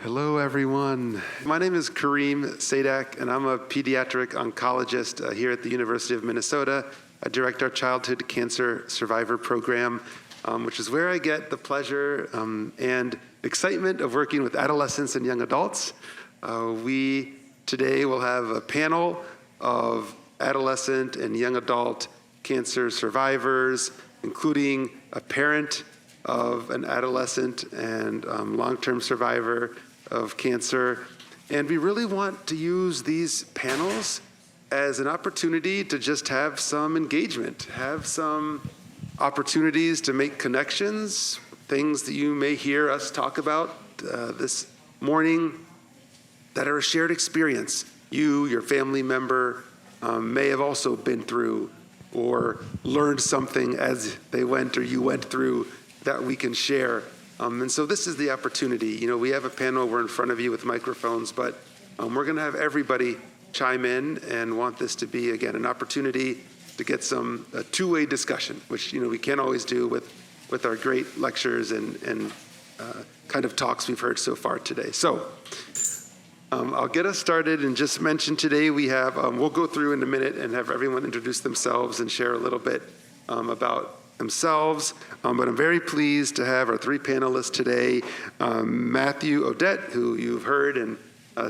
Hello, everyone. My name is Kareem Sadak, and I'm a pediatric oncologist here at the University of Minnesota. I direct our Childhood Cancer Survivor Program, which is where I get the pleasure and excitement of working with adolescents and young adults. We today will have a panel of adolescent and young adult cancer survivors, including a parent of an adolescent and long-term survivor of cancer. And we really want to use these panels as an opportunity to just have some engagement, have some opportunities to make connections, things that you may hear us talk about this morning that are a shared experience. You, your family member, may have also been through or learned something as they went or you went through that we can share. And so this is the opportunity. You know, we have a panel, we're in front of you with microphones, but we're gonna have everybody chime in and want this to be, again, an opportunity to get some two-way discussion, which, you know, we can't always do with our great lectures and kind of talks we've heard so far today. So I'll get us started and just mention today we have, we'll go through in a minute and have everyone introduce themselves and share a little bit about themselves, but I'm very pleased to have our three panelists today. Matthew Odette, who you've heard and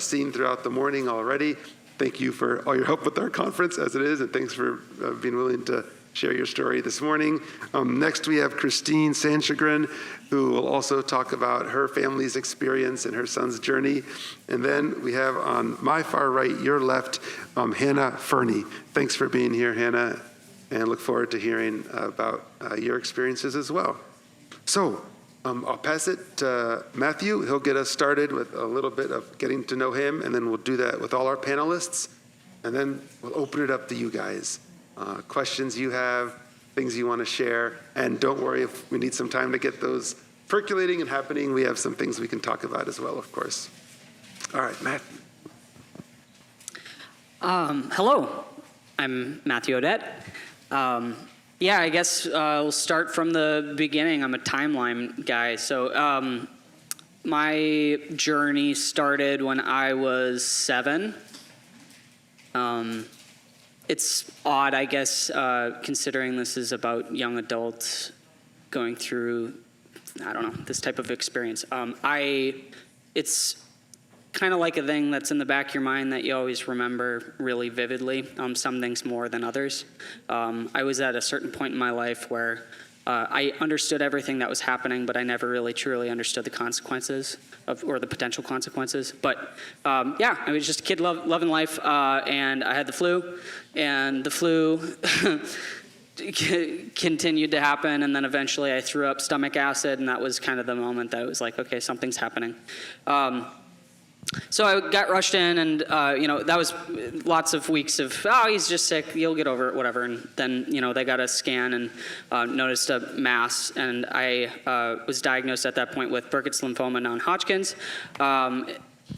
seen throughout the morning already. Thank you for all your help with our conference as it is, and thanks for being willing to share your story this morning. Next we have Christine Sanchagrin, who will also talk about her family's experience and her son's journey. And then we have on my far right, your left, Hannah Fernie. Thanks for being here, Hannah, and look forward to hearing about your experiences as well. So I'll pass it to Matthew. He'll get us started with a little bit of getting to know him, and then we'll do that with all our panelists, and then we'll open it up to you guys. Questions you have, things you want to share, and don't worry if we need some time to get those percolating and happening. We have some things we can talk about as well, of course. All right, Matthew. Hello, I'm Matthew Odette. Yeah, I guess we'll start from the beginning. I'm a timeline guy. So my journey started when I was 7. It's odd, I guess, considering this is about young adults going through, I don't know, this type of experience. It's kind of like a thing that's in the back of your mind that you always remember really vividly, some things more than others. I was at a certain point in my life where I understood everything that was happening, but I never really truly understood the consequences or the potential consequences. But yeah, I was just a kid loving life, and I had the flu, and the flu continued to happen, and then eventually I threw up stomach acid, and that was kind of the moment that it was like, okay, something's happening. So I got rushed in, and that was lots of weeks of, oh, he's just sick, you'll get over it, whatever. And then, they got a scan and noticed a mass, and I was diagnosed at that point with Burkitt's lymphoma, non-Hodgkin's,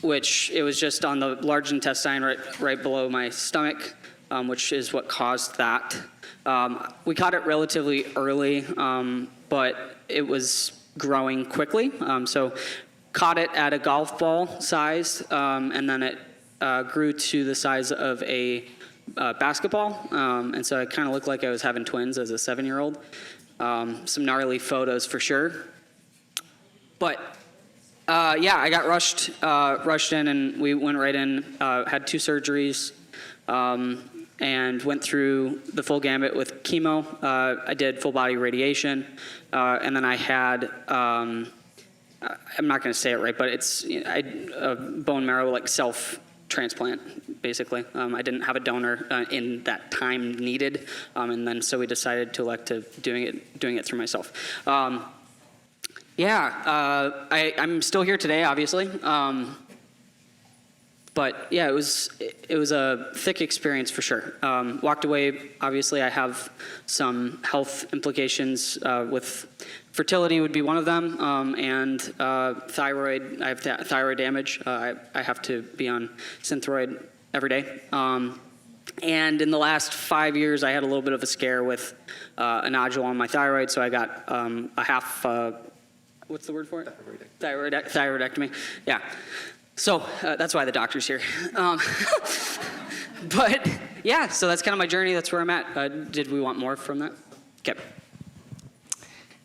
which it was just on the large intestine right below my stomach, which is what caused that. We caught it relatively early, but it was growing quickly. So caught it at a golf ball size, and then it grew to the size of a basketball. And so I kind of looked like I was having twins as a 7-year-old. Some gnarly photos for sure. But yeah, I got rushed in, and we went right in, had 2 surgeries, and went through the full gambit with chemo. I did full body radiation, and then I had, I'm not going to say it right, but it's a bone marrow self-transplant, basically. I didn't have a donor in that time needed, and then so we decided to elect to doing it through myself. Yeah, I'm still here today, obviously. But yeah, it was a thick experience for sure. Walked away, obviously I have some health implications with fertility would be one of them, and thyroid, I have thyroid damage. I have to be on Synthroid every day. And in the last 5 years, I had a little bit of a scare with a nodule on my thyroid, so I got a what's the word for it? Thyroidectomy. Yeah. So that's why the doctor's here. But yeah, so that's kind of my journey. That's where I'm at. Did we want more from that? Okay.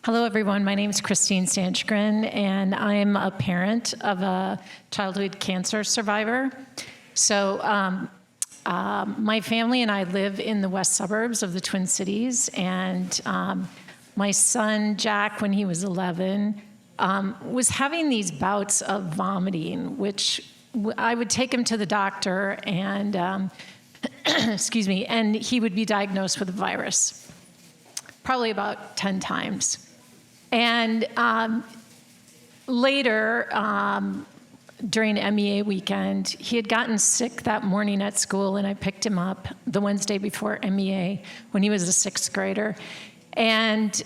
Hello, everyone. My name is Christine Sanchgren, and I'm a parent of a childhood cancer survivor. So my family and I live in the west suburbs of the Twin Cities, and my son, Jack, when he was 11, was having these bouts of vomiting, which I would take him to the doctor, and excuse me, and he would be diagnosed with a virus, probably about 10 times. And later, during MEA weekend, he had gotten sick that morning at school, and I picked him up the Wednesday before MEA when he was a 6th grader. And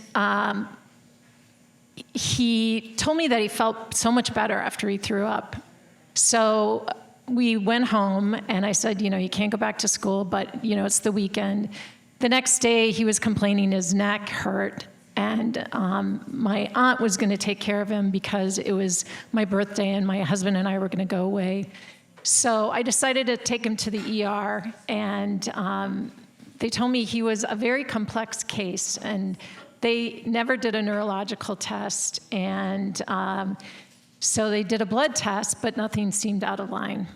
he told me that he felt so much better after he threw up. So we went home, and I said, you can't go back to school, but, it's the weekend. The next day, he was complaining his neck hurt. And my aunt was going to take care of him because it was my birthday and my husband and I were going to go away. So I decided to take him to the ER, and they told me he was a very complex case, and they never did a neurological test. And so they did a blood test, but nothing seemed out of line.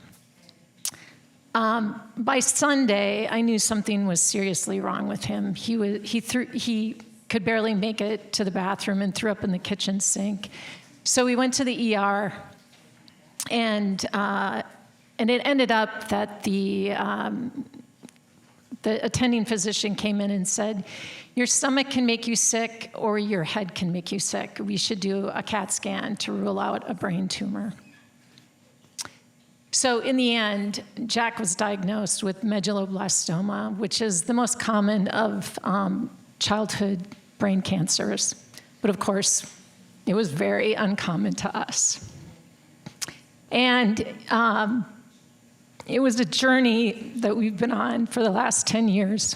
By Sunday, I knew something was seriously wrong with him. He could barely make it to the bathroom and threw up in the kitchen sink. So we went to the ER, and it ended up that the attending physician came in and said, your stomach can make you sick or your head can make you sick. We should do a CAT scan to rule out a brain tumor. So in the end, Jack was diagnosed with medulloblastoma, which is the most common of childhood brain cancers. But of course, it was very uncommon to us. And it was a journey that we've been on for the last 10 years.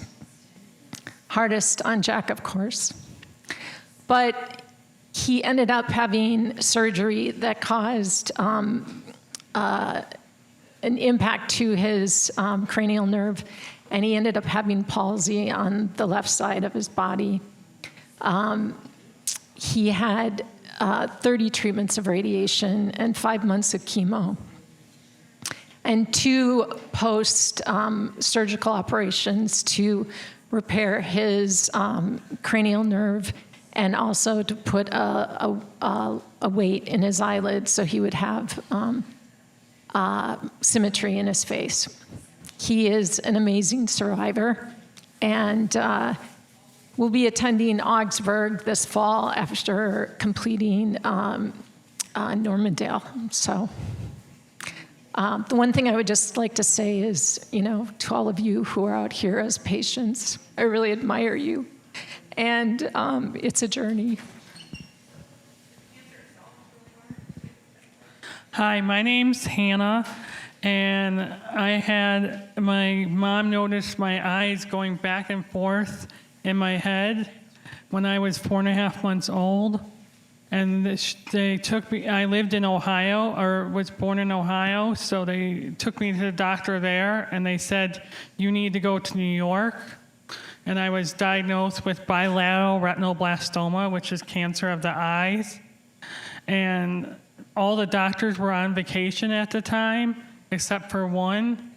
Hardest on Jack, of course. But he ended up having surgery that caused an impact to his cranial nerve, and he ended up having palsy on the left side of his body. He had 30 treatments of radiation and 5 months of chemo, and 2 post-surgical operations to repair his cranial nerve, and also to put a weight in his eyelid so he would have symmetry in his face. He is an amazing survivor, and we'll be attending Augsburg this fall after completing Normandale. So the one thing I would just like to say is, to all of you who are out here as patients, I really admire you. And it's a journey. Hi, my name's Hannah, and my mom noticed my eyes going back and forth in my head when I was 4.5 months old. And they took me, I lived in Ohio, or was born in Ohio, so they took me to the doctor there, and they said, you need to go to New York. And I was diagnosed with bilateral retinoblastoma, which is cancer of the eyes. And all the doctors were on vacation at the time, except for one.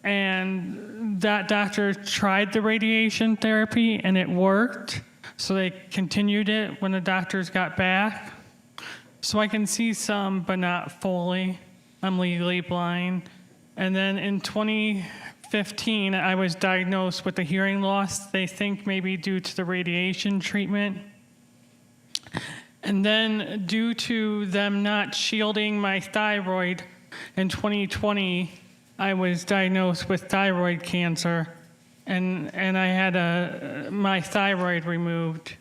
And that doctor tried the radiation therapy, and it worked. So they continued it when the doctors got back. So I can see some, but not fully. I'm legally blind. And then in 2015, I was diagnosed with a hearing loss, they think maybe due to the radiation treatment. And then due to them not shielding my thyroid, in 2020, I was diagnosed with thyroid cancer. And I had my thyroid removed,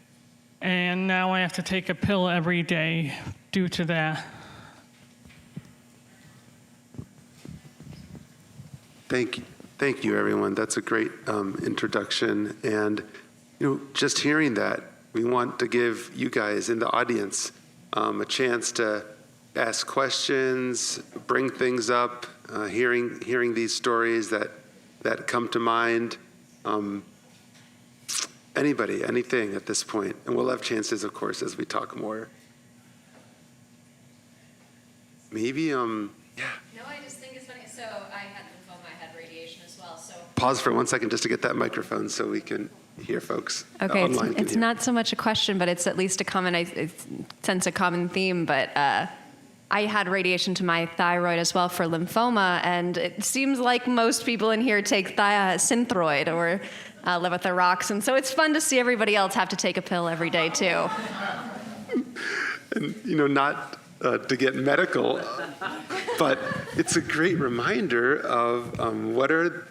and now I have to take a pill every day due to that. Thank you, everyone. That's a great introduction. And just hearing that, we want to give you guys in the audience a chance to ask questions, bring things up, hearing these stories that come to mind. Anybody, anything at this point. And we'll have chances, of course, as we talk more. Maybe, yeah. No, I just think it's funny. So I had lymphoma, I had radiation as well. So Pause for 1 second just to get that microphone so we can hear folks okay, online. it's not so much a question, but it's at least a common. I sense a common theme. But I had radiation to my thyroid as well for lymphoma, and it seems like most people in here take Synthroid or Levothyroxine, and so it's fun to see everybody else have to take a pill every day too. And not to get medical, but it's a great reminder of what are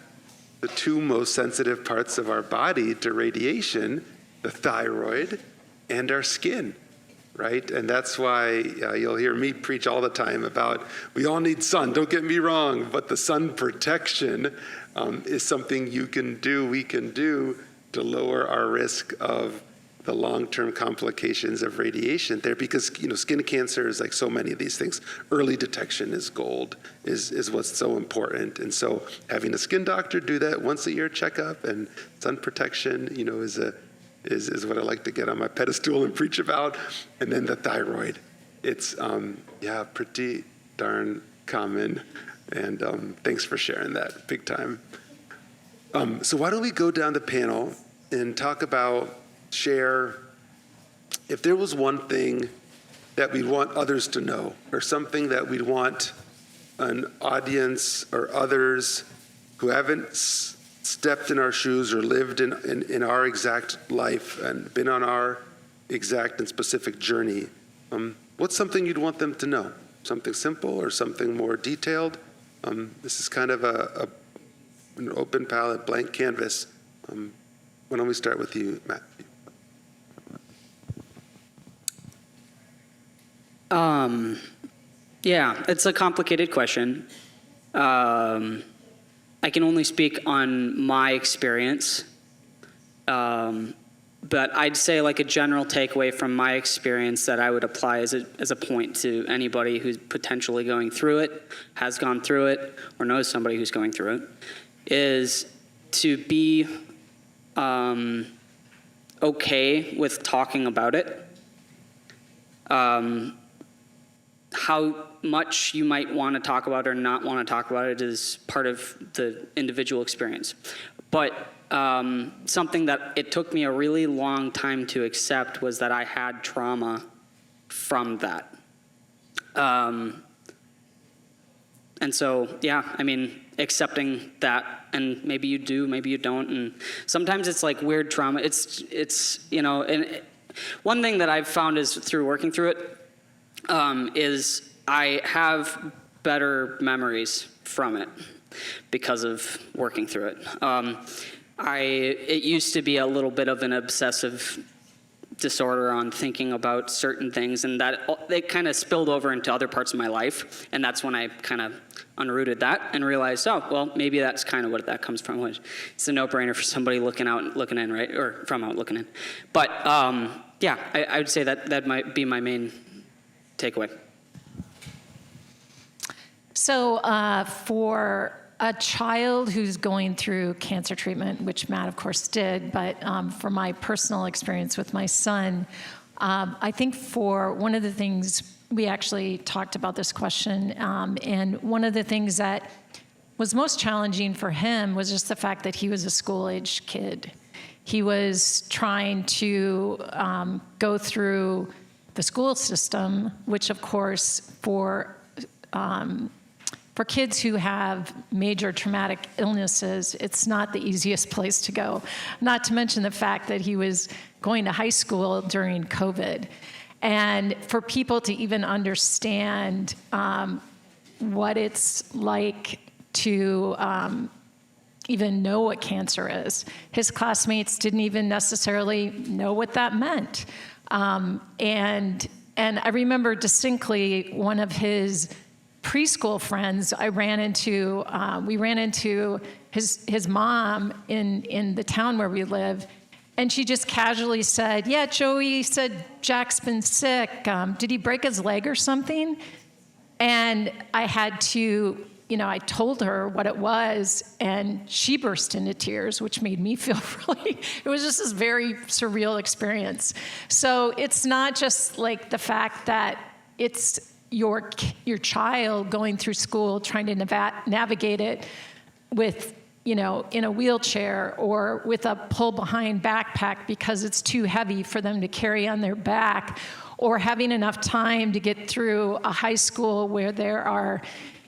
the two most sensitive parts of our body to radiation: the thyroid and our skin. Right? And that's why you'll hear me preach all the time about we all need sun, don't get me wrong, but the sun protection is something we can do to lower our risk of the long-term complications of radiation there, because skin cancer is like so many of these things. Early detection is gold, is what's so important. And so having a skin doctor do that once a year checkup, and sun protection, is what I like to get on my pedestal and preach about. And then the thyroid. It's, pretty darn common. And thanks for sharing that, big time. So why don't we go down the panel and talk about, share, if there was one thing that we'd want others to know, or something that we'd want an audience or others who haven't stepped in our shoes or lived in our exact life and been on our exact and specific journey, what's something you'd want them to know? Something simple or something more detailed? This is kind of an open palette, blank canvas. Why don't we start with you, Matt? Yeah, it's a complicated question. I can only speak on my experience, but I'd say like a general takeaway from my experience that I would apply as a point to anybody who's potentially going through it, has gone through it, or knows somebody who's going through it, is to be okay with talking about it. How much you might want to talk about or not want to talk about it is part of the individual experience. But something that it took me a really long time to accept was that I had trauma from that. And so, accepting that, and maybe you do, maybe you don't, and sometimes it's like weird trauma. It's and one thing that I've found is through working through it, is I have better memories from it because of working through it. It used to be a little bit of an obsessive disorder on thinking about certain things, and that it kind of spilled over into other parts of my life, and that's when I kind of unrooted that and realized, maybe that's kind of what that comes from. It's a no-brainer for somebody looking in, right? Or from out looking in. But I would say that might be my main takeaway. So for a child who's going through cancer treatment, which Matt, of course, did, but for my personal experience with my son, I think for one of the things, we actually talked about this question, and one of the things that was most challenging for him was just the fact that he was a school-age kid. He was trying to go through the school system, which, of course, for kids who have major traumatic illnesses, it's not the easiest place to go. Not to mention the fact that he was going to high school during COVID. And for people to even understand what it's like to even know what cancer is. His classmates didn't even necessarily know what that meant. And I remember distinctly one of his preschool friends we ran into his mom in the town where we live, And she just casually said, yeah, Joey said Jack's been sick. Did he break his leg or something? And I had to, I told her what it was, and she burst into tears, which made me feel really, it was just this very surreal experience. So it's not just like the fact that it's your child going through school, trying to navigate it with, in a wheelchair or with a pull-behind backpack because it's too heavy for them to carry on their back, or having enough time to get through a high school where there are,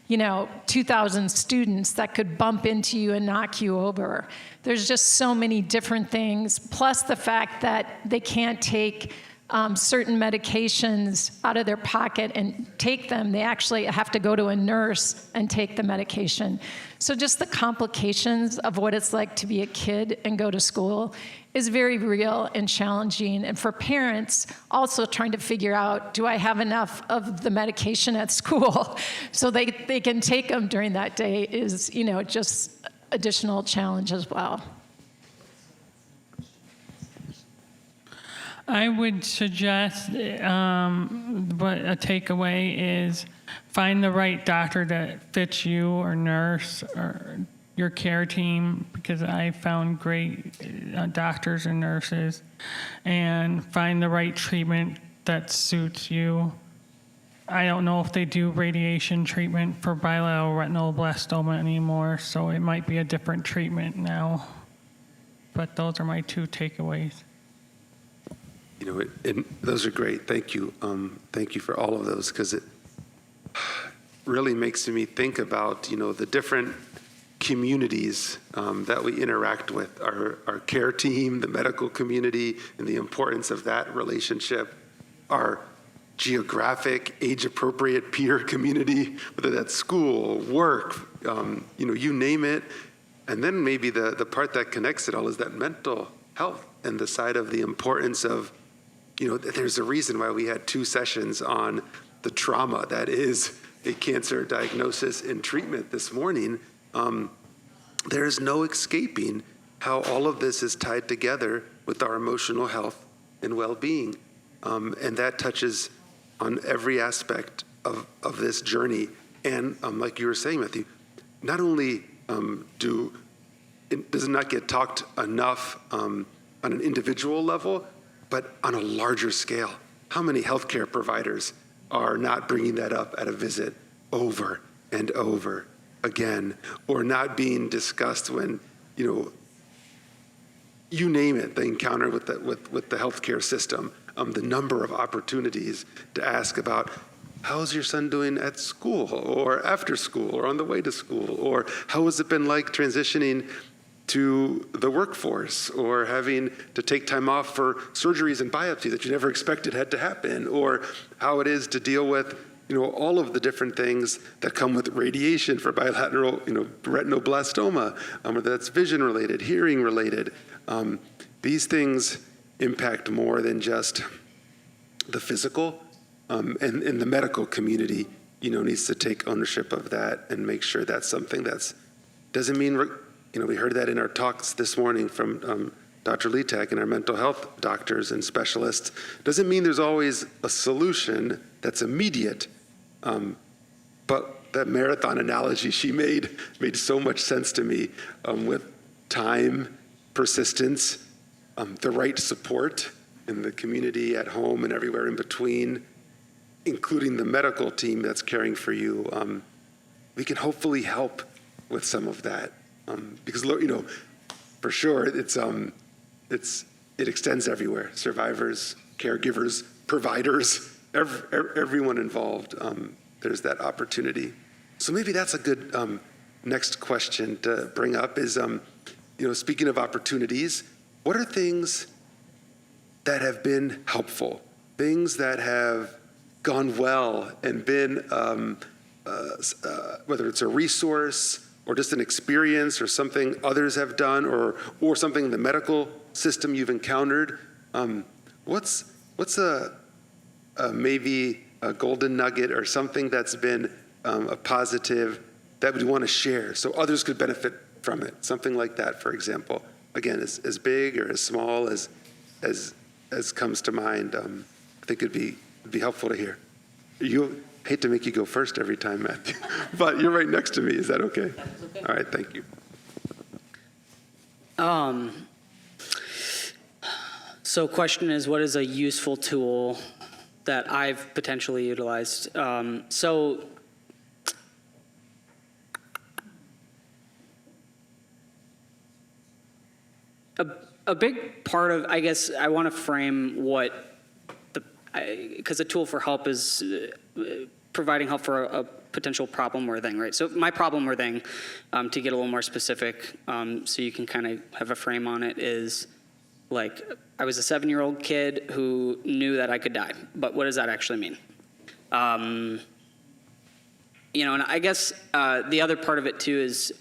2,000 students that could bump into you and knock you over. There's just so many different things, plus the fact that they can't take certain medications out of their pocket and take them. They actually have to go to a nurse and take the medication. So just the complications of what it's like to be a kid and go to school is very real and challenging. And for parents, also trying to figure out, do I have enough of the medication at school so they can take them during that day is, just additional challenge as well. I would suggest, but a takeaway is find the right doctor that fits you, or nurse, or your care team, because I found great doctors and nurses, and find the right treatment that suits you. I don't know if they do radiation treatment for bilateral retinoblastoma anymore, so it might be a different treatment now. But those are my two takeaways. And those are great. Thank you. Thank you for all of those, because it really makes me think about, the different communities that we interact with, our care team, the medical community, and the importance of that relationship, our geographic, age-appropriate peer community, whether that's school, work, you name it. And then maybe the part that connects it all is that mental health and the side of the importance of, there's a reason why we had 2 sessions on the trauma that is a cancer diagnosis and treatment this morning. There's no escaping how all of this is tied together with our emotional health and well-being. And that touches on every aspect of this journey. And like you were saying, Matthew, not only does it not get talked enough on an individual level, but on a larger scale. How many healthcare providers are not bringing that up at a visit over and over again, or not being discussed when, you name it, the encounter with the healthcare system, the number of opportunities to ask about, how's your son doing at school, or after school, or on the way to school, or how has it been like transitioning to the workforce, or having to take time off for surgeries and biopsies that you never expected had to happen, or how it is to deal with, all of the different things that come with radiation for bilateral, retinoblastoma, whether that's vision related, hearing related. These things impact more than just the physical, and the medical community, needs to take ownership of that and make sure that's something doesn't mean, we heard that in our talks this morning from Dr. Letek and our mental health doctors and specialists. Doesn't mean there's always a solution that's immediate, but that marathon analogy she made so much sense to me, with time, persistence, the right support in the community, at home, and everywhere in between, including the medical team that's caring for you. We can hopefully help with some of that. Because for sure, it extends everywhere. Survivors, caregivers, providers, everyone involved. There's that opportunity. So maybe that's a good next question to bring up. Is speaking of opportunities, what are things that have been helpful, things that have gone well and been whether it's a resource, or just an experience, or something others have done, or something in the medical system you've encountered? What's a maybe a golden nugget, or something that's been a positive that we want to share so others could benefit from it? Something like that, for example. again, as big or as small as comes to mind, I think it'd be helpful to hear. You hate to make you go first every time, Matthew, but you're right next to me. Is that okay? That's okay. All right, thank you. So question is, what is a useful tool that I've potentially utilized? So a big part of, I guess, I want to frame what because a tool for help is providing help for a potential problem or thing, right? So my problem or thing, to get a little more specific, so you can kind of have a frame on it, is like, I was a 7-year-old kid who knew that I could die, but what does that actually mean? You know, and I guess the other part of it too is,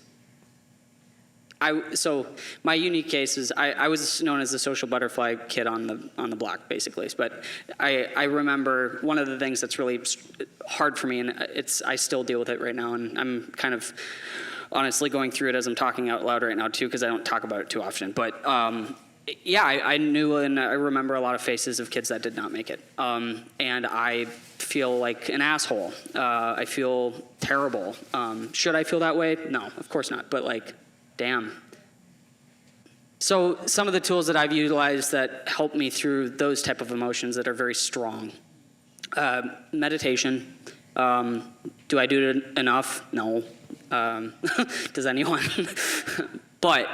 so my unique case is I was known as the social butterfly kid on the block, basically. But I remember one of the things that's really hard for me, and I still deal with it right now, and I'm kind of honestly going through it as I'm talking out loud right now too, because I don't talk about it too often. But yeah, I knew and I remember a lot of faces of kids that did not make it, and I feel like an asshole. I feel terrible. Should I feel that way? No, of course not. But like, damn. So some of the tools that I've utilized that help me through those type of emotions that are very strong. Meditation. Do I do it enough? No. Does anyone? But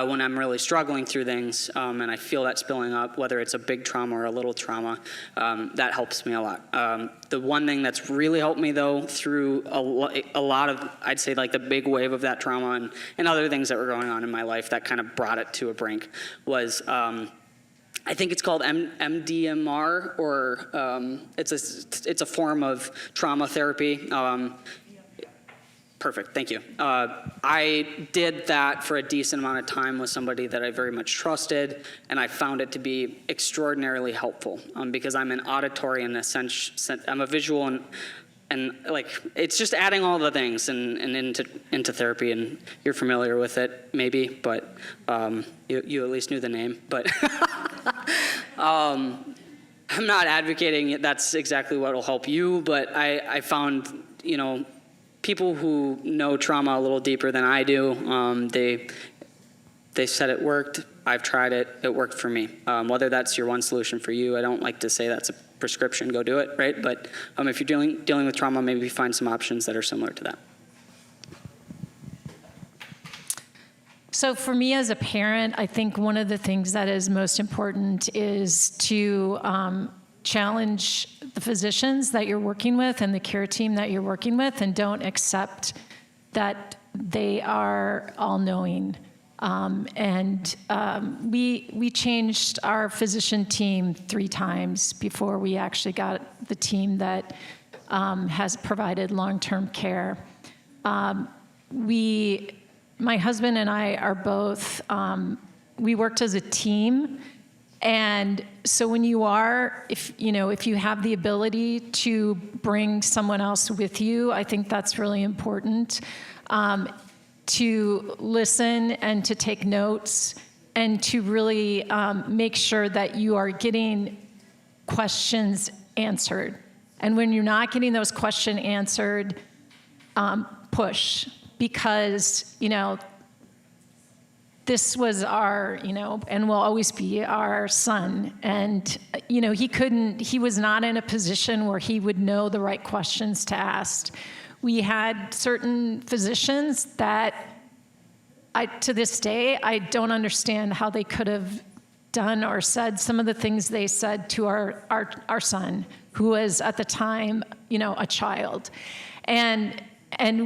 when I'm really struggling through things and I feel that spilling up, whether it's a big trauma or a little trauma, that helps me a lot. The one thing that's really helped me, though, through a lot of, I'd say, like the big wave of that trauma and other things that were going on in my life that kind of brought it to a brink, was I think it's called MDMR, or it's a form of trauma therapy. Perfect, thank you. I did that for a decent amount of time with somebody that I very much trusted, and I found it to be extraordinarily helpful because I'm an auditory in a sense, I'm a visual, and like, it's just adding all the things and into therapy, and you're familiar with it, maybe, but you at least knew the name, but I'm not advocating that's exactly what will help you, but I found, you know, people who know trauma a little deeper than I do, they said it worked. I've tried it. It worked for me. Whether that's your one solution for you, I don't like to say that's a prescription. Go do it, right? But if you're dealing with trauma, maybe find some options that are similar to that. So for me as a parent, I think one of the things that is most important is to challenge the physicians that you're working with and the care team that you're working with, and don't accept that they are all-knowing. We changed our physician team 3 times before we actually got the team that has provided long-term care. My husband and I are both, we worked as a team. And so when if you have the ability to bring someone else with you, I think that's really important, to listen and to take notes and to really make sure that you are getting questions answered. And when you're not getting those questions answered, push, because, this was our, and will always be our son. And, he was not in a position where he would know the right questions to ask. We had certain physicians that to this day, I don't understand how they could have done or said some of the things they said to our son, who was at the time, a child. And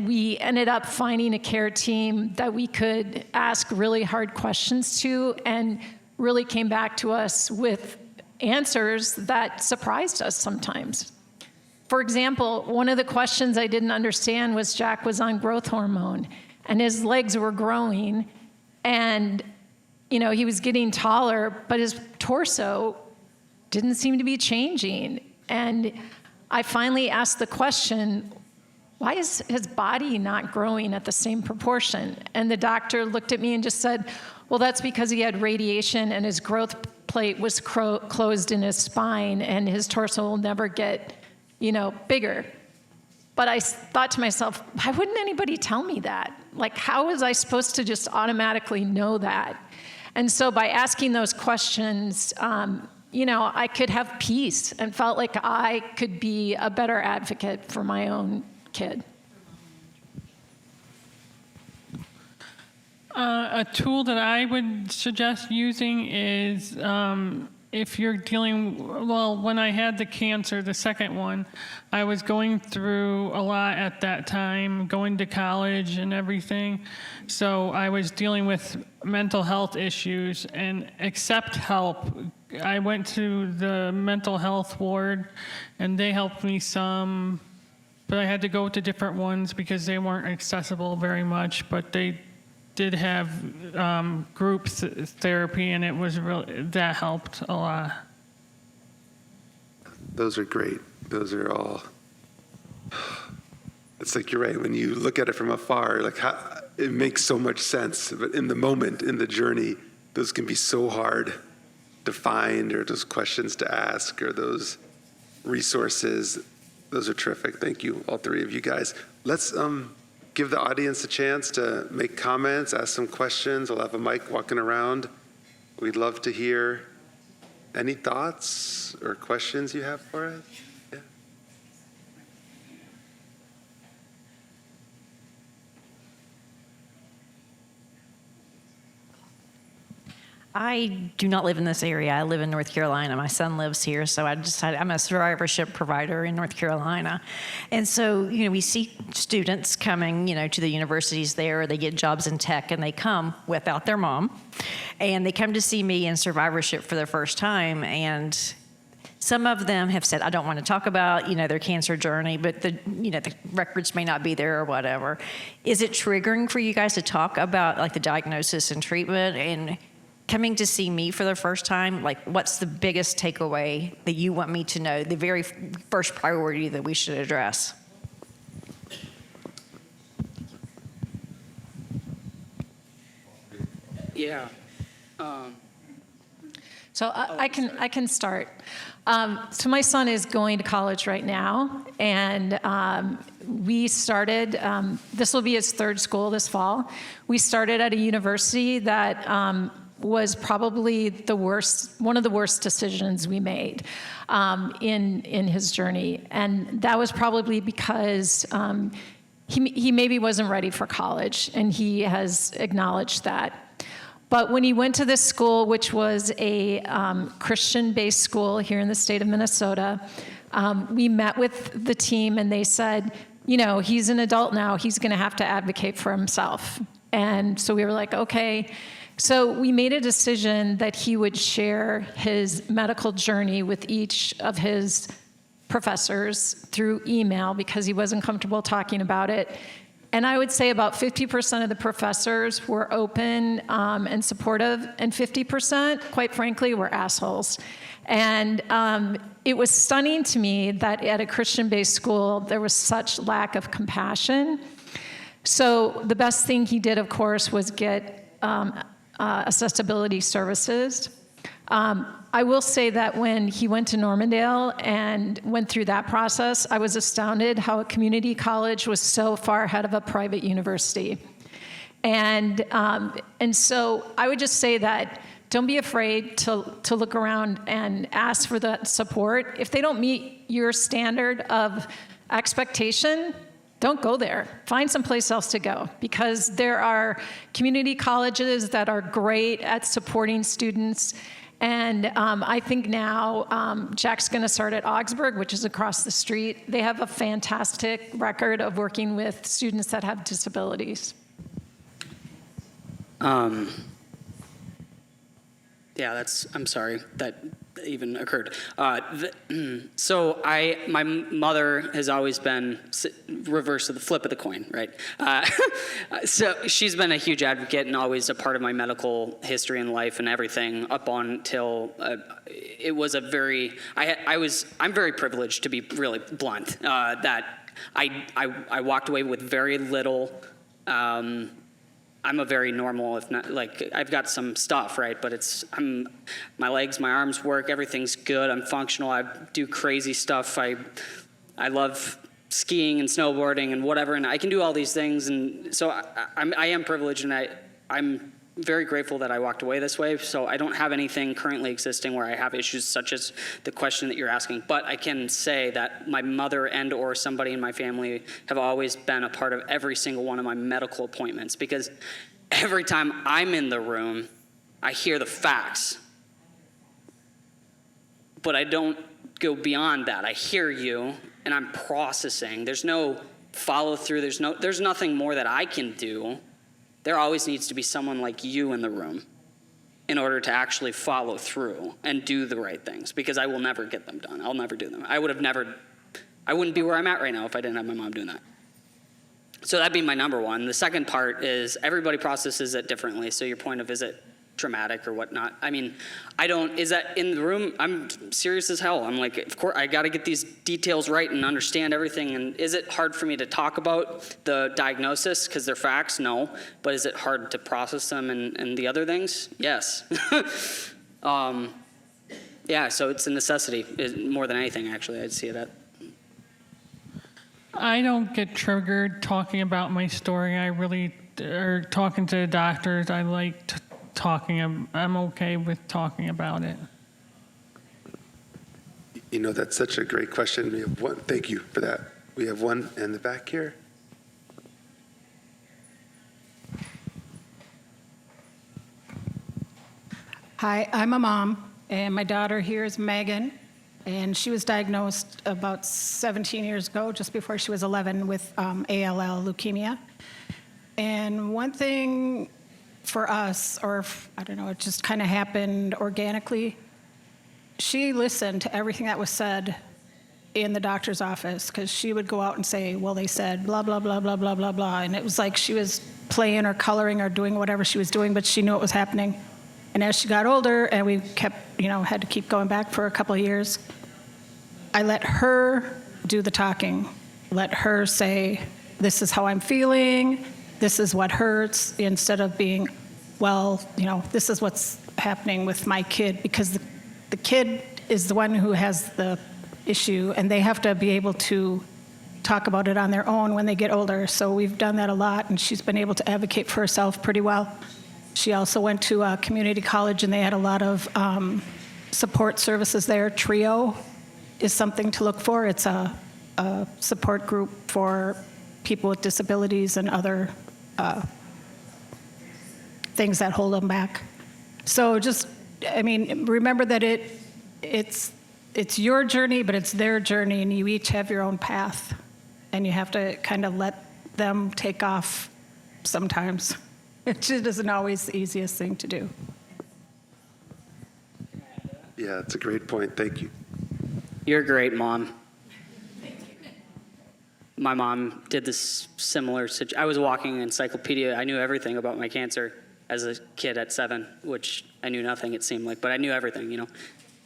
we ended up finding a care team that we could ask really hard questions to, and really came back to us with answers that surprised us sometimes. For example, one of the questions I didn't understand was Jack was on growth hormone, and his legs were growing, and he was getting taller, but his torso didn't seem to be changing. And I finally asked the question, why is his body not growing at the same proportion? And the doctor looked at me and just said, well, that's because he had radiation and his growth plate was closed in his spine and his torso will never get, bigger. But I thought to myself, why wouldn't anybody tell me that? Like, how was I supposed to just automatically know that? And so by asking those questions, I could have peace and felt like I could be a better advocate for my own kid. A tool that I would suggest using is if you're when I had the cancer, the second one, I was going through a lot at that time, going to college and everything. So I was dealing with mental health issues and accept help. I went to the mental health ward and they helped me some, but I had to go to different ones because they weren't accessible very much, but they did have group therapy, and it was that helped a lot. Those are great. Those are all. It's like you're right. When you look at it from afar, it makes so much sense. But in the moment, in the journey, those can be so hard to find, or those questions to ask, or those resources. Those are terrific. Thank you, all three of you guys. Let's give the audience a chance to make comments, ask some questions. We'll have a mic walking around. We'd love to hear any thoughts or questions you have for us. Yeah. I do not live in this area. I live in North Carolina. My son lives here, so I decided I'm a survivorship provider in North Carolina. And so, we see students coming, to the universities there. They get jobs in tech, and they come without their mom. And they come to see me in survivorship for the first time. And some of them have said, I don't want to talk about, their cancer journey, but the records may not be there or whatever. Is it triggering for you guys to talk about, the diagnosis and treatment? And coming to see me for the first time, what's the biggest takeaway that you want me to know, the very first priority that we should address? Yeah. So I can start. So my son is going to college right now, and we started, this will be his third school this fall. We started at a university that was probably one of the worst decisions we made in his journey. And that was probably because he maybe wasn't ready for college, and he has acknowledged that. But when he went to this school, which was a Christian-based school here in the state of Minnesota, we met with the team, and they said, he's an adult now, he's gonna have to advocate for himself. And so we were like, okay. So we made a decision that he would share his medical journey with each of his professors through email because he wasn't comfortable talking about it. And I would say about 50% of the professors were open and supportive, and 50%, quite frankly, were assholes. And it was stunning to me that at a Christian-based school, there was such lack of compassion. So the best thing he did, of course, was get accessibility services. I will say that when he went to Normandale and went through that process, I was astounded how a community college was so far ahead of a private university. And so I would just say that don't be afraid to look around and ask for that support. If they don't meet your standard of expectation, don't go there. Find someplace else to go, because there are community colleges that are great at supporting students. And I think now Jack's going to start at Augsburg, which is across the street. They have a fantastic record of working with students that have disabilities. Yeah, I'm sorry that even occurred. So my mother has always been reverse of the flip of the coin, right? So she's been a huge advocate and always a part of my medical history and life and everything up until it was a very, I'm very privileged, to be really blunt, that I walked away with very little. I'm a very normal, if not, like, I've got some stuff, right? But my legs, my arms work, everything's good. I'm functional. I do crazy stuff. I love skiing and snowboarding and whatever, and I can do all these things. And so I am privileged, and I'm very grateful that I walked away this way. So I don't have anything currently existing where I have issues such as the question that you're asking. But I can say that my mother and or somebody in my family have always been a part of every single one of my medical appointments, because every time I'm in the room, I hear the facts. But I don't go beyond that. I hear you, and I'm processing. There's no follow through. There's nothing more that I can do. There always needs to be someone like you in the room in order to actually follow through and do the right things, because I will never get them done. I'll never do them. I wouldn't be where I'm at right now if I didn't have my mom doing that. So that'd be my number one. The second part is everybody processes it differently. So your point of, is it traumatic or whatnot? I mean, is that in the room? I'm serious as hell. I'm like, of course, I got to get these details right and understand everything. And is it hard for me to talk about the diagnosis because they're facts? No. But is it hard to process them and the other things? Yes. Yeah, so it's a necessity more than anything, actually. I'd see it at. I don't get triggered talking about my story. Or talking to the doctors. I like talking. I'm okay with talking about it. You know, that's such a great question. We have one. Thank you for that. We have one in the back here. Hi, I'm a mom, and my daughter here is Megan, and she was diagnosed about 17 years ago, just before she was 11, with ALL, leukemia. And one thing for us, or I don't know, it just kind of happened organically. She listened to everything that was said in the doctor's office, because she would go out and say, well, they said blah, blah, blah, blah, blah, blah, blah. And it was like she was playing or coloring or doing whatever she was doing, but she knew it was happening. And as she got older, and we kept, had to keep going back for a couple of years, I let her do the talking. Let her say, this is how I'm feeling, this is what hurts, instead of being, well, this is what's happening with my kid, because the kid is the one who has the issue, and they have to be able to talk about it on their own when they get older. So we've done that a lot, and she's been able to advocate for herself pretty well. She also went to a community college, and they had a lot of support services there. TRIO is something to look for. It's a support group for people with disabilities and other things that hold them back. So remember that it's your journey, but it's their journey, and you each have your own path, and you have to kind of let them take off sometimes. It just isn't always the easiest thing to do. Yeah, that's a great point. Thank you. You're great, Mom. My mom did this similar situation. I was walking an encyclopedia. I knew everything about my cancer as a kid at 7, which I knew nothing, it seemed like, but I knew everything,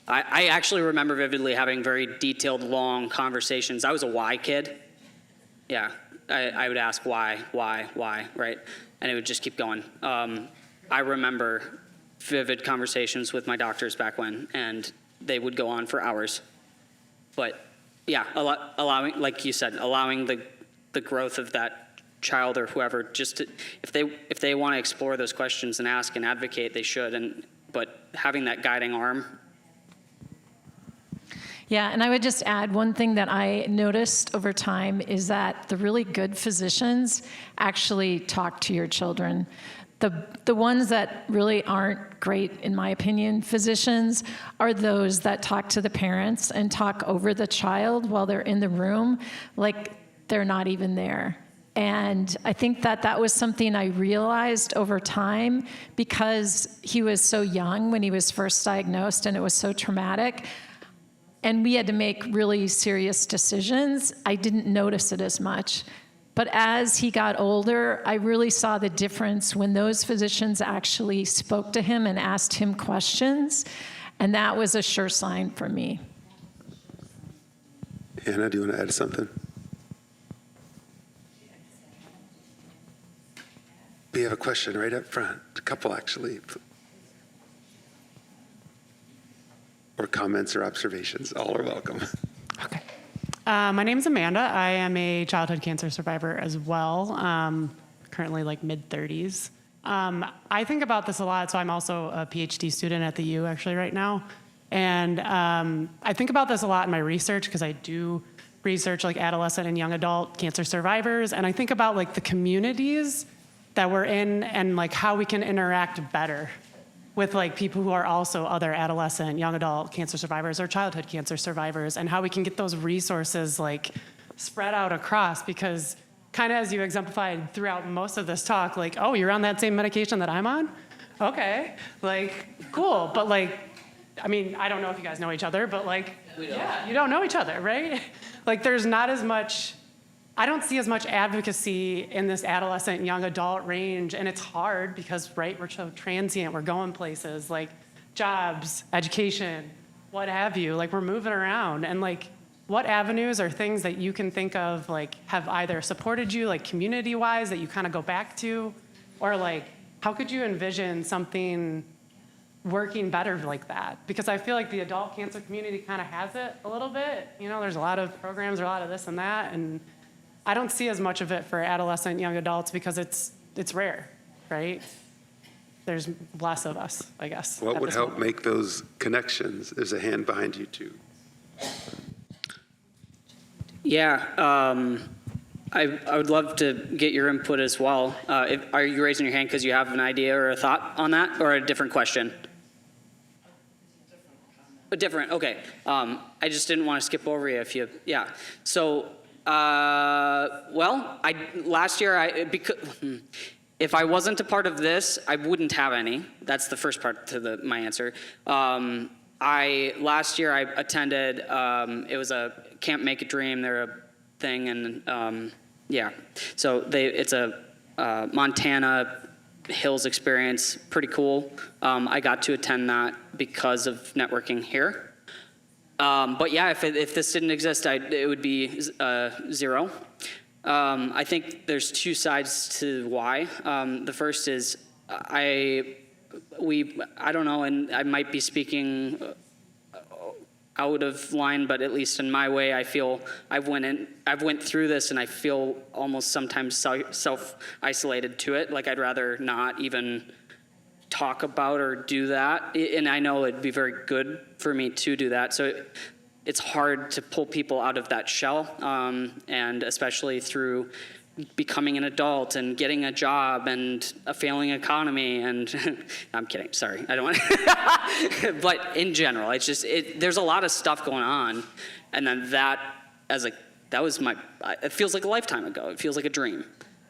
I actually remember vividly having very detailed, long conversations. I was a why kid. Yeah, I would ask why, right? And it would just keep going. I remember vivid conversations with my doctors back when, and they would go on for hours. But yeah, allowing, like you said, allowing the growth of that child or whoever, just to, if they want to explore those questions and ask and advocate, they should. But having that guiding arm. Yeah, and I would just add one thing that I noticed over time is that the really good physicians actually talk to your children. The ones that really aren't great, in my opinion, physicians are those that talk to the parents and talk over the child while they're in the room like they're not even there. And I think that was something I realized over time because he was so young when he was first diagnosed and it was so traumatic. And we had to make really serious decisions. I didn't notice it as much. But as he got older, I really saw the difference when those physicians actually spoke to him and asked him questions. And that was a sure sign for me. Hannah, do you want to add something? We have a question right up front, a couple actually. Or comments or observations, all are welcome. Okay. My name is Amanda. I am a childhood cancer survivor as well, currently like mid-30s. I think about this a lot, so I'm also a PhD student at the U actually right now. And I think about this a lot in my research because I do research like adolescent and young adult cancer survivors. And I think about like the communities that we're in and like how we can interact better with like people who are also other adolescent, young adult cancer survivors or childhood cancer survivors, and how we can get those resources like spread out across, because kind of as you exemplified throughout most of this talk, like, oh, you're on that same medication that I'm on? Okay, like, cool, but like, I mean, I don't know if you guys know each other, but like, yeah, you don't know each other, right? Like there's not as much, I don't see as much advocacy in this adolescent and young adult range, and it's hard because, right, we're so transient, we're going places like jobs, education, what have you, like we're moving around, and like what avenues or things that you can think of like have either supported you like community-wise that you kind of go back to, or like how could you envision something working better like that? Because I feel like the adult cancer community kind of has it a little bit, you know, there's a lot of programs, a lot of this and that, and I don't see as much of it for adolescent young adults because it's rare, right? There's less of us, I guess. What would help make those connections? There's a hand behind you too. Yeah, I would love to get your input as well. Are you raising your hand because you have an idea or a thought on that, or a different question? A different, okay. I just didn't want to skip over you if you, yeah. So, well, last year, if I wasn't a part of this, I wouldn't have any. That's the first part to my answer. Last year I attended, it was a Can't Make a Dream, they're a thing, and yeah. So it's a Montana Hills experience, pretty cool. I got to attend that because of networking here. But yeah, if this didn't exist, it would be 0. I think there's two sides to why. The first is I don't know, and I might be speaking out of line, but at least in my way, I feel I've went through this, and I feel almost sometimes self-isolated to it. Like I'd rather not even talk about or do that, and I know it'd be very good for me to do that. So it's hard to pull people out of that shell, and especially through becoming an adult and getting a job and a failing economy and I'm kidding, sorry, I don't want but in general, it's just there's a lot of stuff going on, and then that was it feels like a lifetime ago, it feels like a dream,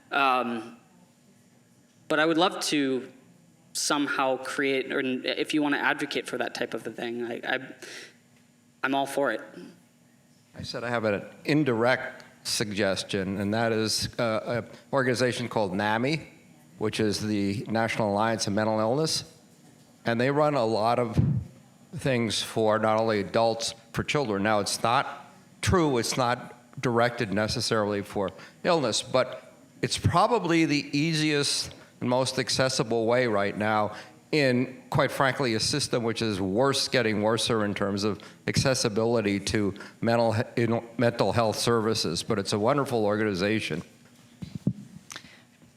but I would love to somehow create, or if you want to advocate for that type of a thing, I'm all for it. I said I have an indirect suggestion, and that is an organization called NAMI, which is the National Alliance of Mental Illness, and they run a lot of things for not only adults, for children. Now, it's not true, it's not directed necessarily for illness, but it's probably the easiest and most accessible way right now in, quite frankly, a system which is getting worse in terms of accessibility to mental health services. But it's a wonderful organization.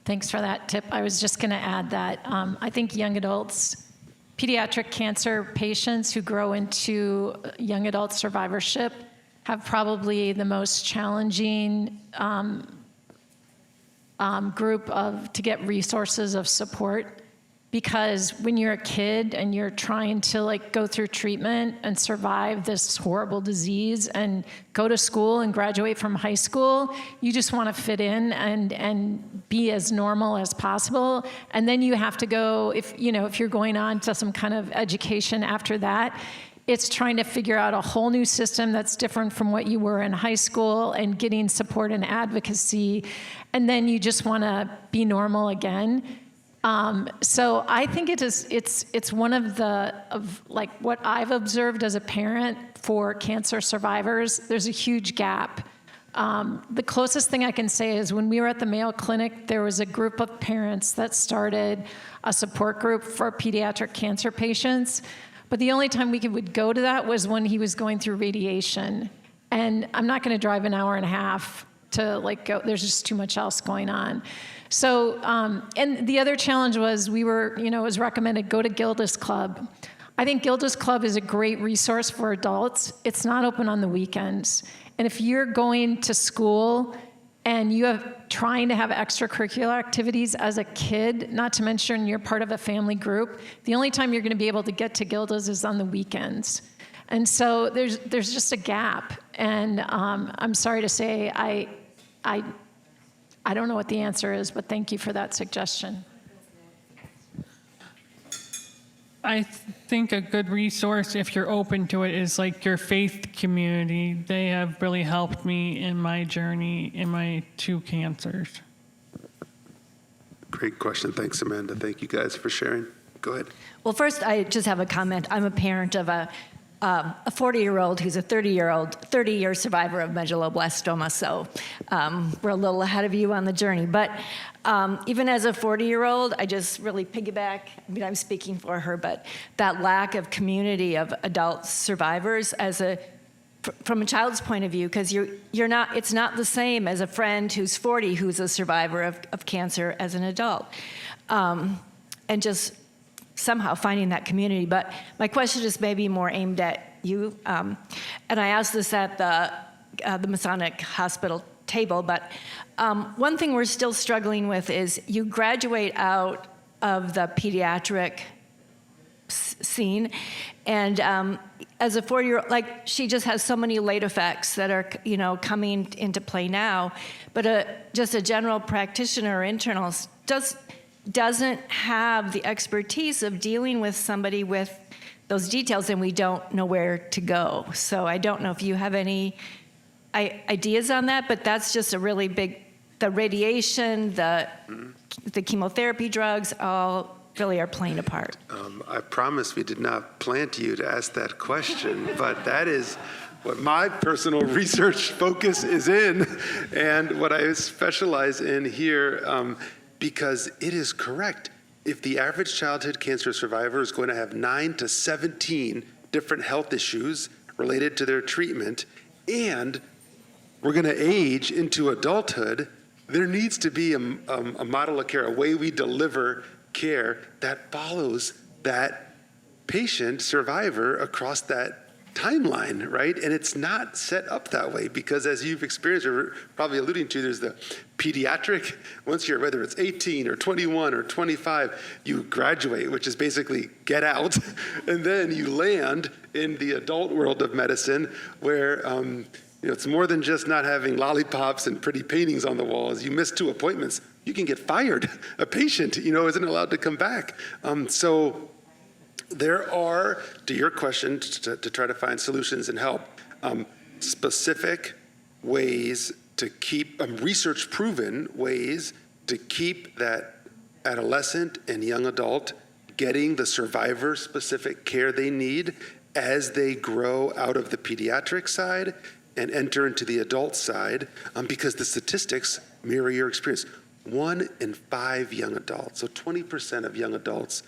Thanks for that tip. I was just going to add that I think young adults, pediatric cancer patients who grow into young adult survivorship have probably the most challenging group to get resources of support. Because when you're a kid and you're trying to like go through treatment and survive this horrible disease and go to school and graduate from high school, you just want to fit in and be as normal as possible. And then you have to go, if you're going on to some kind of education after that, it's trying to figure out a whole new system that's different from what you were in high school and getting support and advocacy. And then you just want to be normal again. So I think it's one of what I've observed as a parent for cancer survivors. There's a huge gap The closest thing I can say is when we were at the Mayo Clinic, there was a group of parents that started a support group for pediatric cancer patients. But the only time we would go to that was when he was going through radiation. And I'm not going to drive an hour and a half to go. There's just too much else going on. So, and the other challenge was it was recommended go to Gilda's Club. I think Gilda's Club is a great resource for adults. It's not open on the weekends. And if you're going to school and trying to have extracurricular activities as a kid, not to mention you're part of a family group, the only time you're going to be able to get to Gilda's is on the weekends. And so there's just a gap. And I'm sorry to say I don't know what the answer is, but thank you for that suggestion. I think a good resource, if you're open to it, is like your faith community. They have really helped me in my journey in my 2 cancers. Great question. Thanks, Amanda. Thank you guys for sharing. Go ahead. Well, first, I just have a comment. I'm a parent of a 40-year-old who's a 30-year survivor of medulloblastoma, so we're a little ahead of you on the journey. But even as a 40-year-old, I just really piggyback. I mean, I'm speaking for her, but that lack of community of adult survivors from a child's point of view, because it's not the same as a friend who's 40 who's a survivor of cancer as an adult, and just somehow finding that community. But my question is maybe more aimed at you. And I asked this at the Masonic hospital table, but one thing we're still struggling with is you graduate out of the pediatric scene, and as a 40-year-old, she just has so many late effects that are, coming into play now, but just a general practitioner or internist doesn't have the expertise of dealing with somebody with those details, and we don't know where to go. So I don't know if you have any ideas on that, but that's just a really big, the radiation, the chemotherapy drugs, all really are playing a part. I promise we did not plant you to ask that question, but that is what my personal research focus is in, and what I specialize in here, because it is correct. If the average childhood cancer survivor is going to have 9 to 17 different health issues related to their treatment, and we're going to age into adulthood, there needs to be a model of care, a way we deliver care that follows that patient survivor across that timeline, right? And it's not set up that way because, as you've experienced or probably alluding to, there's the pediatric, once you're, whether it's 18 or 21 or 25, you graduate, which is basically get out, and then you land in the adult world of medicine where it's more than just not having lollipops and pretty paintings on the walls. You miss 2 appointments, you can get fired. A patient, isn't allowed to come back. So there are, to your question, to try to find solutions and help, specific ways to keep, research-proven ways to keep that adolescent and young adult getting the survivor-specific care they need as they grow out of the pediatric side and enter into the adult side, because the statistics mirror your experience. 1 in 5 young adults, so 20% of young adults,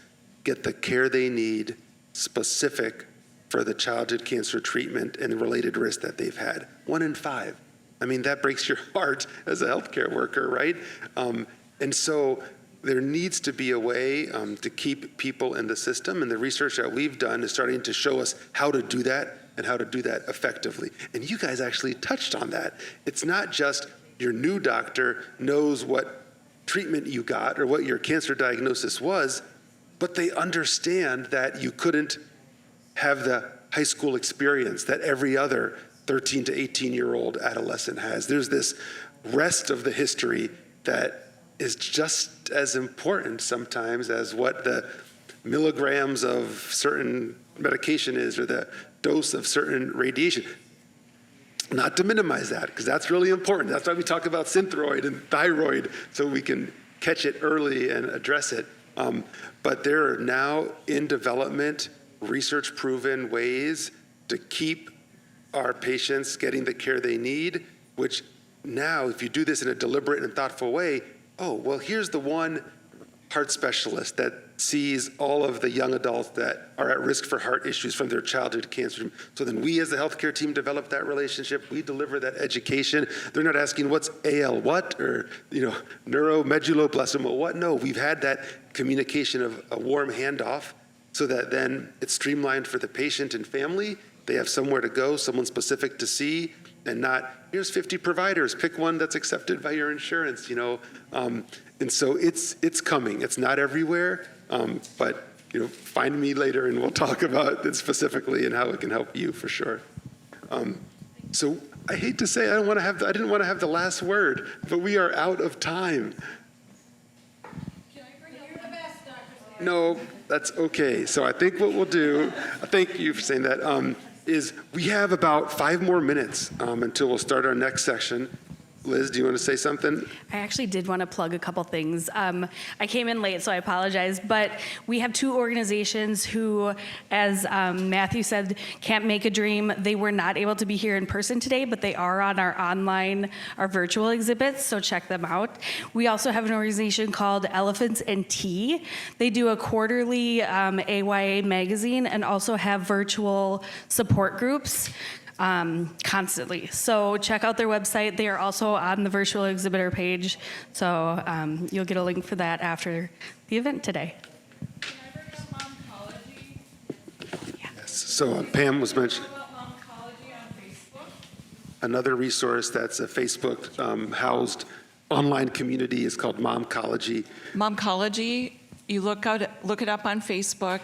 get the care they need specific for the childhood cancer treatment and the related risk that they've had. 1 in 5. I mean, that breaks your heart as a healthcare worker, right? And so there needs to be a way to keep people in the system, and the research that we've done is starting to show us how to do that and how to do that effectively. And you guys actually touched on that. It's not just your new doctor knows what treatment you got or what your cancer diagnosis was, but they understand that you couldn't have the high school experience that every other 13 to 18-year-old adolescent has. There's this rest of the history that is just as important sometimes as what the milligrams of certain medication is or the dose of certain radiation. Not to minimize that, because that's really important. That's why we talk about synthroid and thyroid, so we can catch it early and address it. But there are now in development, research-proven ways to keep our patients getting the care they need, which now, if you do this in a deliberate and thoughtful way, oh, well, here's the one heart specialist that sees all of the young adults that are at risk for heart issues from their childhood cancer. So then we as the healthcare team develop that relationship. We deliver that education. They're not asking what's AL what or, neuromeduloblastoma what. No, we've had that communication of a warm handoff so that then it's streamlined for the patient and family. They have somewhere to go, someone specific to see, and not, here's 50 providers, pick one that's accepted by your insurance, And so it's coming. It's not everywhere, but find me later and we'll talk about it specifically and how it can help you for sure. So I hate to say I didn't want to have the last word, but we are out of time. No, that's okay. So I think what we'll do, thank you for saying that, is we have about 5 more minutes until we'll start our next session. Liz, do you want to say something? I actually did want to plug a couple things. I came in late, so I apologize, but we have 2 organizations who, as Matthew said, can't make a dream. They were not able to be here in person today, but they are on our virtual exhibits, so check them out. We also have an organization called Elephants and Tea. They do a quarterly AYA magazine and also have virtual support groups constantly. So check out their website. They are also on the virtual exhibitor page. So you'll get a link for that after the event today. Can I bring up Momcology? Yes. So Pam was mentioning About Momcology on Facebook. another resource that's a Facebook housed online community is called Momcology. Momcology, you look it up on Facebook.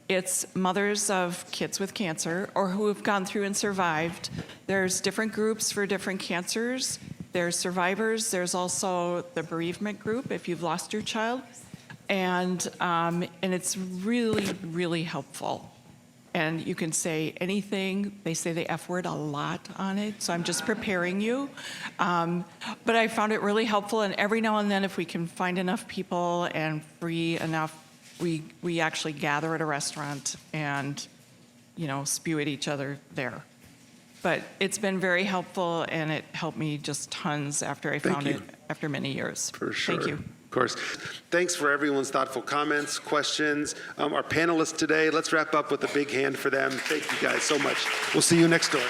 It's mothers of kids with cancer or who have gone through and survived. There's different groups for different cancers. There's survivors. There's also the bereavement group if you've lost your child. And it's really, really helpful. And you can say anything. They say the F word a lot on it, so I'm just preparing you. But I found it really helpful, and every now and then if we can find enough people and free enough, we actually gather at a restaurant and, spew at each other there. But it's been very helpful, and it helped me just tons after I found it after many years. For sure. Thank you. Of course. Thanks for everyone's thoughtful comments, questions. Our panelists today, let's wrap up with a big hand for them. Thank you guys so much. We'll see you next door.